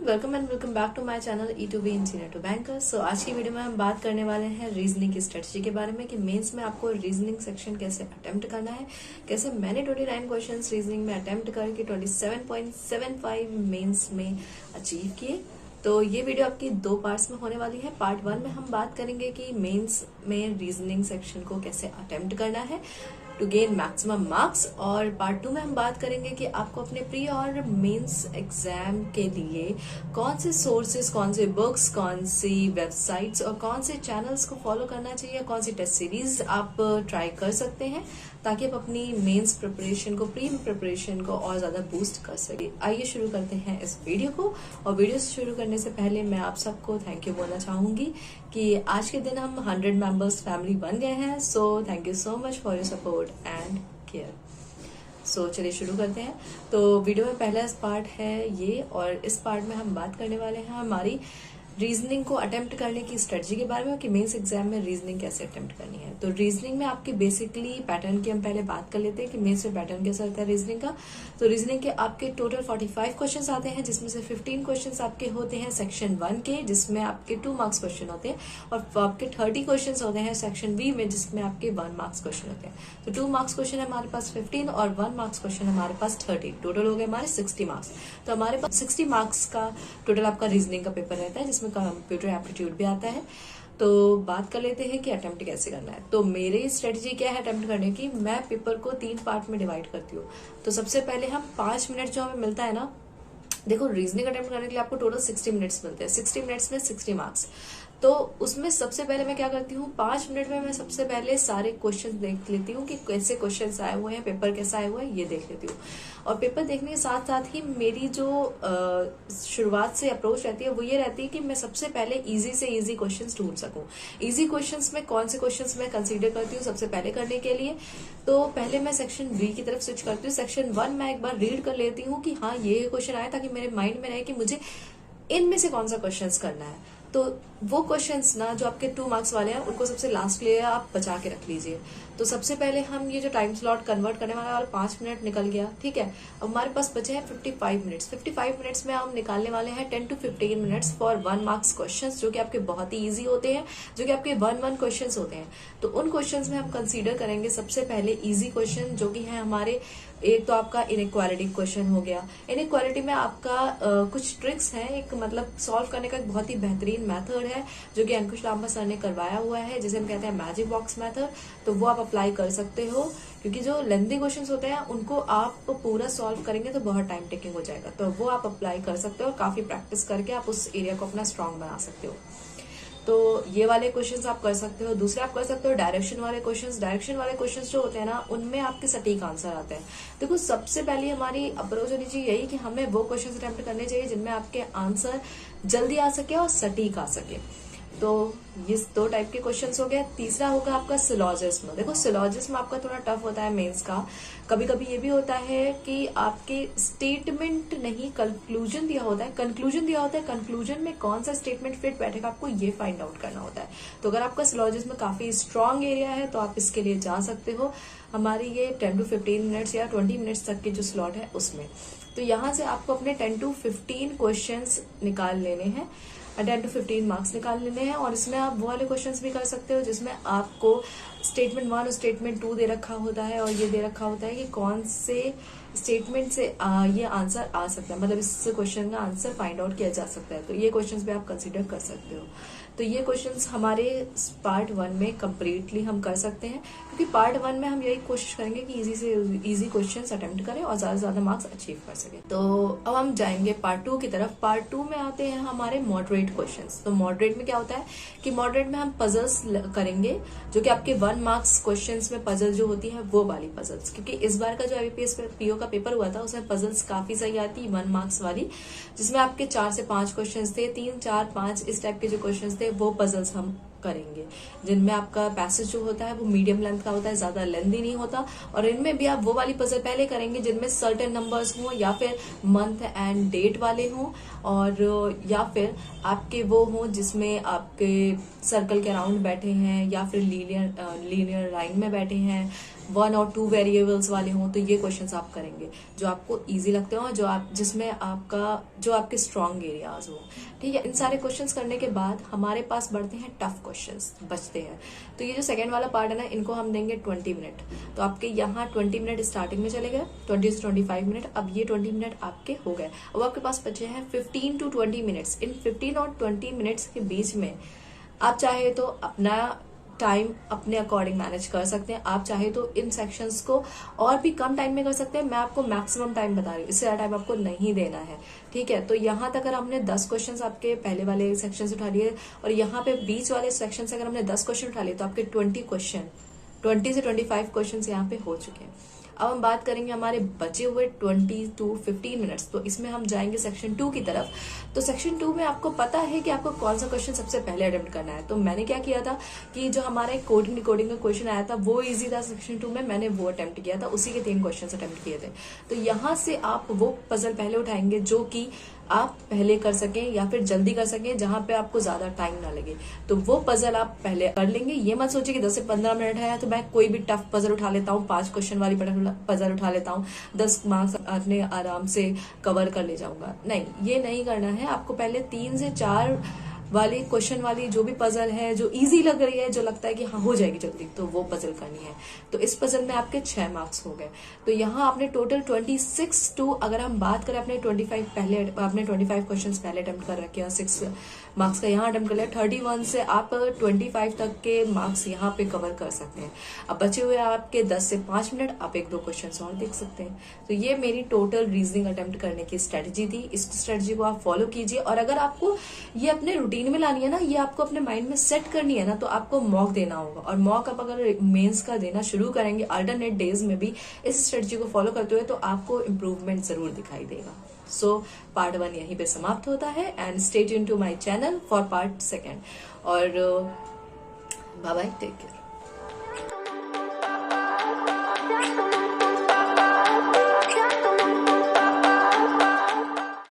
Welcome and welcome back to my channel E2B engineer to banker. So आज की video में हम बात करने वाले हैं रीजनिंग की स्ट्रेटजी के बारे में कि मेंस में आपको रीजनिंग सेक्शन कैसे अटेम्प्ट करना है। कैसे मैंने 29 क्वेश्चंस रीजनिंग में अटेम्प्ट करके 27.75 मेंस में अचीव किए। तो ये वीडियो आपकी दो पार्ट्स में होने वाली है। पार्ट 1 में हम बात करेंगे कि मेंस में रीजनिंग सेक्शन को कैसे अटेम्प्ट करना है टू गेन मैक्सिमम मार्क्स, और पार्ट 2 में हम बात करेंगे कि आपको अपने प्री और मेंस एग्जाम के लिए कौन से सोर्सेज, कौन से बुक्स, कौन सी वेबसाइट्स और कौन से चैनल्स को फॉलो करना चाहिए, कौन सी टेस्ट सीरीज आप ट्राई कर सकते हैं ताकि आप अपनी मेंस प्रिपरेशन को, प्री प्रिपरेशन को और ज्यादा बूस्ट कर सके। आइए शुरू करते हैं इस वीडियो को। और वीडियो शुरू करने से पहले मैं आप सबको थैंक यू बोलना चाहूंगी कि आज के दिन हम 100 मेंबर्स फैमिली बन गए हैं। So thank you so much for your support and care. So चलिए शुरू करते हैं। तो वीडियो में पहला पार्ट है ये, और इस पार्ट में हम बात करने वाले हैं हमारी रीजनिंग को अटेम्प्ट करने की स्ट्रेटजी के बारे में कि मेंस एग्जाम में रीजनिंग कैसे अटेम्प्ट करनी है। तो रीजनिंग में आपकी बेसिकली पैटर्न की हम पहले बात कर लेते हैं कि मेंस में पैटर्न कैसा रहता है रीजनिंग का। तो रीजनिंग के आपके टोटल 45 क्वेश्चंस आते हैं, जिसमें से 15 क्वेश्चंस आपके होते हैं सेक्शन 1 के, जिसमें आपके 2 मार्क्स क्वेश्चन होते हैं, और आपके 30 क्वेश्चन होते हैं सेक्शन बी में, जिसमें आपके 1 मार्क्स क्वेश्चन होते हैं। तो 2 मार्क्स क्वेश्चन है हमारे पास 15 और 1 मार्क्स क्वेश्चन हमारे पास 30। टोटल हो गए हमारे 60 मार्क्स। तो हमारे पास 60 मार्क्स का टोटल आपका रीजनिंग का पेपर रहता है, जिसमें कंप्यूटर एप्टीट्यूड भी आता है। तो बात कर लेते हैं कि अटेम्प्ट कैसे करना है। तो मेरी स्ट्रेटजी क्या है अटेम्प्ट करने की, मैं पेपर को 3 पार्ट में डिवाइड करती हूँ। तो सबसे पहले हम 5 मिनट जो हमें मिलता है ना, देखो रीजनिंग अटेम्प्ट करने के लिए आपको टोटल 60 मिनट्स मिलते हैं। 60 मिनट्स में 60 मार्क्स। तो उसमें सबसे पहले मैं क्या करती हूँ, 5 मिनट में मैं सबसे पहले सारे क्वेश्चन देख लेती हूँ कि कैसे क्वेश्चंस आए हुए हैं, पेपर कैसा आया हुआ है, ये देख लेती हूँ। और पेपर देखने के साथ साथ ही मेरी जो शुरुआत से अप्रोच रहती है वो ये रहती है कि मैं सबसे पहले इजी से इजी क्वेश्चंस ढूंढ सकूं। इजी क्वेश्चंस में कौन से क्वेश्चंस मैं कंसीडर करती हूँ सबसे पहले करने के लिए। तो पहले मैं सेक्शन बी की तरफ स्विच करती हूँ। सेक्शन 1 मैं एक बार रीड कर लेती हूँ कि हाँ ये क्वेश्चन आया, ताकि मेरे माइंड में रहे कि मुझे इनमें से कौन सा क्वेश्चंस करना है। तो वो क्वेश्चंस ना जो आपके 2 मार्क्स वाले हैं उनको सबसे लास्ट के लिए आप बचा के रख लीजिए। तो सबसे पहले हम ये जो टाइम स्लॉट कन्वर्ट करने वाला है, 5 मिनट निकल गया, ठीक है। अब हमारे पास बचे हैं 55 मिनट्स। 55 मिनट्स में हम निकालने वाले हैं 10 to 15 minutes for 1 marks questions, जो कि आपके बहुत ही इजी होते हैं, जो कि आपके 1-1 क्वेश्चंस होते हैं। तो उन क्वेश्चंस में हम कंसीडर करेंगे सबसे पहले इजी क्वेश्चन, जो कि है हमारे, एक तो आपका इनइक्वालिटी क्वेश्चन हो गया। इनइक्वालिटी में आपका कुछ ट्रिक्स हैं, एक मतलब सॉल्व करने का एक बहुत ही बेहतरीन मेथड है जो कि अंकुश लांबा सर ने करवाया हुआ है, जिसे हम कहते हैं मैजिक बॉक्स मेथड। तो वो आप अप्लाई कर सकते हो, क्योंकि जो लेंथी क्वेश्चंस होते हैं उनको आप पूरा सॉल्व करेंगे तो बहुत टाइम टेकिंग हो जाएगा। तो वो आप अप्लाई कर सकते हो, और काफी प्रैक्टिस करके आप उस एरिया को अपना स्ट्रांग बना सकते हो। तो ये वाले क्वेश्चंस आप कर सकते हो। दूसरे आप कर सकते हो डायरेक्शन वाले क्वेश्चंस। डायरेक्शन वाले क्वेश्चंस जो होते हैं ना, उनमें आपके सटीक आंसर आते हैं। देखो सबसे पहले हमारी अप्रोच होनी चाहिए यही कि हमें वो क्वेश्चंस अटेम्प्ट करने चाहिए जिनमें आपके आंसर जल्दी आ सके और सटीक आ सके। तो ये 2 टाइप के क्वेश्चंस हो गए। तीसरा होगा आपका सिलॉजिज्म। देखो सिलॉजिज्म आपका थोड़ा टफ होता है मेंस का। कभी कभी ये भी होता है कि आपके स्टेटमेंट नहीं, कंक्लूजन दिया होता है, कंक्लूजन दिया होता है, कंक्लूजन में कौन सा स्टेटमेंट फिट बैठेगा आपको ये फाइंड आउट करना होता है। तो अगर आपका सिलॉजिज्म काफी स्ट्रांग एरिया है तो आप इसके लिए जा सकते हो। हमारी ये 10 to 15 मिनट्स या 20 मिनट्स तक के जो स्लॉट है उसमें। तो यहाँ से आपको अपने 10 to 15 क्वेश्चंस निकाल लेने हैं, 10 to 15 मार्क्स निकाल लेने हैं। और इसमें आप वो वाले क्वेश्चंस भी कर सकते हो जिसमें आपको स्टेटमेंट 1 और स्टेटमेंट 2 दे रखा होता है, और ये दे रखा होता है कि कौन से स्टेटमेंट से ये आंसर आ सकता है, मतलब इस क्वेश्चन का आंसर फाइंड आउट किया जा सकता है। तो ये क्वेश्चंस भी आप कंसीडर कर सकते हो। तो ये क्वेश्चंस हमारे पार्ट 1 में कंप्लीटली हम कर सकते हैं, क्योंकि पार्ट 1 में हम यही कोशिश करेंगे कि इजी से इजी क्वेश्चंस अटेम्प्ट करें और ज्यादा से ज्यादा मार्क्स अचीव कर सके। तो अब हम जाएंगे पार्ट 2 की तरफ। पार्ट 2 में आते हैं हमारे मॉडरेट क्वेश्चंस। तो मॉडरेट में क्या होता है कि मॉडरेट में हम पजल्स करेंगे, जो कि आपके 1 मार्क्स क्वेश्चंस में पजल जो होती है वो वाली पजल्स, क्योंकि इस बार का जो IBPS PO का पेपर हुआ था उसमें पजल्स काफी सही आती 1 मार्क्स वाली, जिसमें आपके 4 से 5 क्वेश्चंस थे, 3, 4, 5 इस टाइप के जो क्वेश्चंस थे वो पजल्स हम करेंगे, जिनमें आपका पैसेज जो होता है वो मीडियम लेंथ का होता है, ज्यादा लेंथी नहीं होता। और इनमें भी आप वो वाली पजल पहले करेंगे जिनमें सर्टेन नंबर्स हों, या फिर मंथ एंड डेट वाले हों, और या फिर आपके वो हों जिसमें आपके सर्कल के अराउंड बैठे हैं, या फिर लीनियर लाइन में बैठे हैं, 1 और 2 वेरिएबल्स वाले हों। तो ये क्वेश्चंस आप करेंगे जो आपको इजी लगते हो, जिसमें जो आपके स्ट्रॉन्ग एरियाज हो। ठीक है, इन सारे क्वेश्चंस करने के बाद हमारे पास बढ़ते हैं टफ क्वेश्चंस बचते हैं। तो ये जो सेकंड वाला पार्ट है ना, इनको हम देंगे 20 मिनट। तो आपके यहाँ 20 मिनट स्टार्टिंग में चले गए, 20 से 25 मिनट। अब ये 20 मिनट आपके हो गए। अब आपके पास बचे हैं 15 to 20 मिनट्स। इन 15 और 20 मिनट्स के बीच में आप चाहे तो अपना टाइम अपने अकॉर्डिंग मैनेज कर सकते हैं। आप चाहे तो इन सेक्शंस को और भी कम टाइम में कर सकते हैं। मैं आपको मैक्सिमम टाइम बता रही हूँ, इससे ज्यादा टाइम आपको नहीं देना है। ठीक है, तो यहाँ तक अगर हमने 10 क्वेश्चंस आपके पहले वाले सेक्शन से उठा लिए, और यहाँ पे बीच वाले सेक्शन से अगर हमने 10 क्वेश्चन उठा लिए, तो आपके 20 से 25 क्वेश्चन यहाँ पे हो चुके हैं। अब हम बात करेंगे हमारे बचे हुए 20 to 15 मिनट्स। तो इसमें हम जाएंगे सेक्शन 2 की तरफ। तो सेक्शन 2 में आपको पता है कि आपको कौन सा क्वेश्चन सबसे पहले अटेम्प्ट करना है। तो मैंने क्या किया था कि जो हमारा कोडिंग डिकोडिंग का क्वेश्चन आया था वो इजी था सेक्शन 2 में, मैंने वो अटेम्प्ट किया था, उसी के 3 क्वेश्चन अटेम्प्ट किए थे। तो यहाँ से आप वो पजल पहले उठाएंगे जो कि आप पहले कर सकें या फिर जल्दी कर सकें, जहां पे आपको ज्यादा टाइम ना लगे। तो वो पजल आप पहले कर लेंगे। ये मत सोचिए कि 10 से 15 मिनट है तो मैं कोई भी टफ पजल उठा लेता हूँ, 5 क्वेश्चन वाली पजल उठा लेता हूँ, 10 मार्क्स अपने आराम से कवर कर ले जाऊंगा। नहीं, ये नहीं करना है। आपको पहले 3 से 4 वाली क्वेश्चन वाली जो भी पजल है, जो इजी लग रही है, जो लगता है कि हाँ हो जाएगी जल्दी, तो वो पजल करनी है। तो इस पजल में आपके 6 मार्क्स हो गए। तो यहाँ आपने टोटल 26 टू, अगर हम बात करें अपने 25 क्वेश्चन पहले अटेम्प्ट कर रखे हैं, 6 मार्क्स का यहाँ अटेम्प्ट कर लिया। 31 से आप 25 तक के मार्क्स यहाँ पे कवर कर सकते हैं। अब बचे हुए आपके 10 से 5 मिनट, आप 1-2 क्वेश्चन और देख सकते हैं। तो ये मेरी टोटल रीजनिंग अटेम्प्ट करने की स्ट्रेटजी थी। इस स्ट्रेटजी को आप फॉलो कीजिए, और अगर आपको ये अपने रूटीन में लानी है ना, ये आपको अपने माइंड में सेट करनी है ना, तो आपको मॉक देना होगा। और मॉक आप अगर मेंस का देना शुरू करेंगे अल्टरनेट डेज में भी इस स्ट्रेटजी को फॉलो करते हुए, तो आपको इम्प्रूवमेंट जरूर दिखाई देगा। सो पार्ट 1 यहीं पे समाप्त होता है, and stay tuned to my channel for part 2। और बाय बाय, टेक केयर।